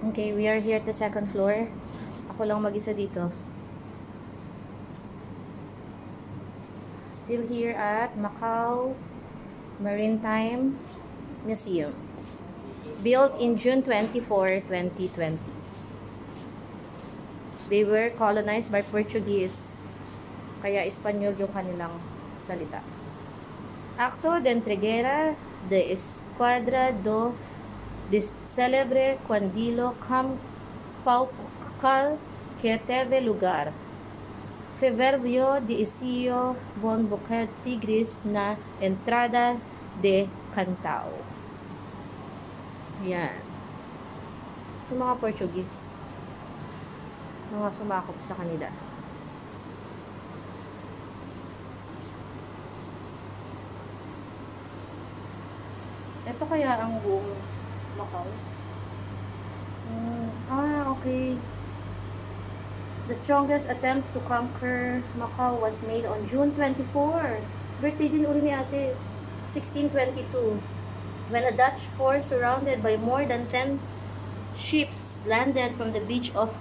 Okay, we are here at the second floor. Ako lang mag-isa dito. Still here at Macau Maritime Museum. Built in June 24, 2020. They were colonized by Portuguese. Kaya Espanyol yung kanilang salita. Acto de entreguera de esquadra do celebre quandilo campaucal que teve lugar. Feverbio de Isio Bon Buquet Tigris na entrada de Cantao. Yan. Yung mga Portuguese. Mga sumakop sa kanila. Ito kaya ang buong Macau. Okay. The strongest attempt to conquer Macau was made on June 24. Birthday din uli ni ate. 1622. When a Dutch force surrounded by more than 10 ships landed from the beach of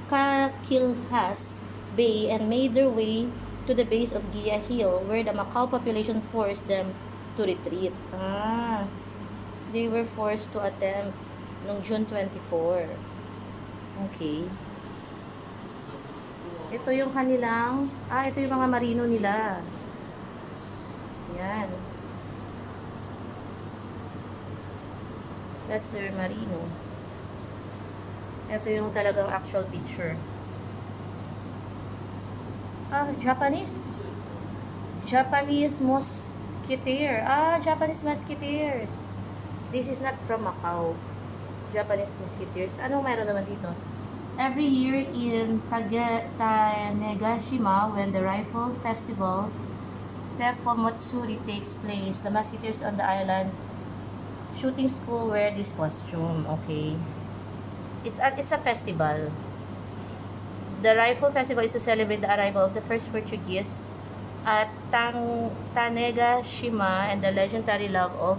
Caquilhas Bay and made their way to the base of Gia Hill, where the Macau population forced them to retreat. They were forced to attempt noong June 24. Okay. Ito yung kanilang, ito yung mga marino nila. Yan. That's their marino. Ito yung talagang actual picture. Japanese. Japanese Musketeer. Japanese Musketeers. This is not from Macau. Japanese Musketeers. Ano meron naman dito? Every year in Tanegashima, when the Rifle Festival Teppomatsuri takes place, the Musketeers on the island shooting school wear this costume. Okay. It's a festival. The Rifle Festival is to celebrate the arrival of the first Portuguese at Tanegashima and the legendary love of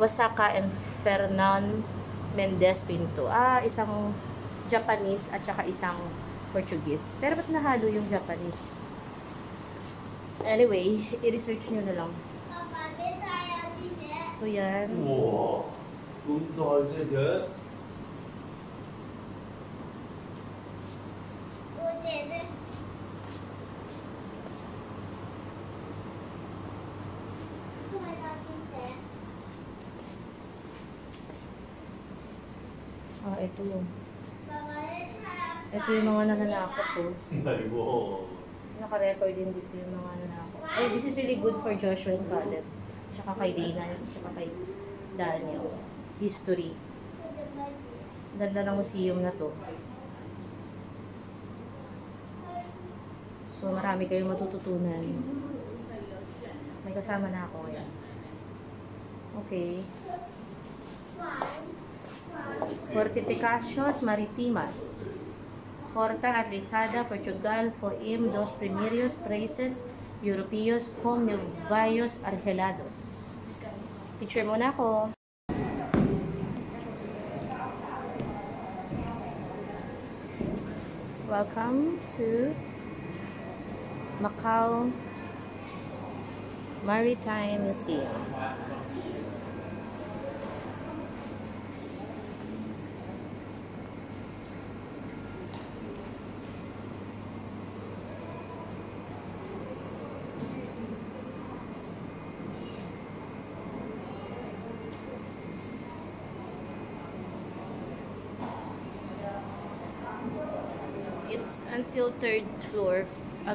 Wasaka and Fernand Mendez Pinto. Isang Japanese at saka isang Portuguese. Pero ba't nahalo yung Japanese? Anyway, i-research nyo na lang. So yan. Wow. Ito kasi good. Ito yung. Ito yung mga nananakot po. Naka-record din dito yung mga nananakot. This is really good for Joshua and Caleb. Tsaka kay Dana, tsaka kay Daniel. History. Ganda ng museum na to. So, marami kayong matututunan. May kasama na ako ngayon. Okay. Fortificaciones Maritimas. Horta Atlicada, Portugal, foim dos primeiros países europeos com navios argelados. Picture muna ako. Welcome to Macau Maritime Museum. It's until third floor,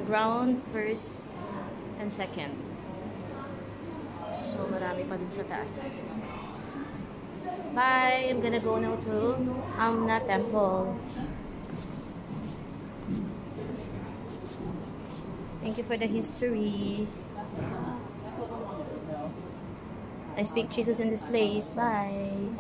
ground, first, and second. So, marami pa dun sa taas. Bye! I'm gonna go now to Amna Temple. Thank you for the history. I speak Jesus in this place. Bye!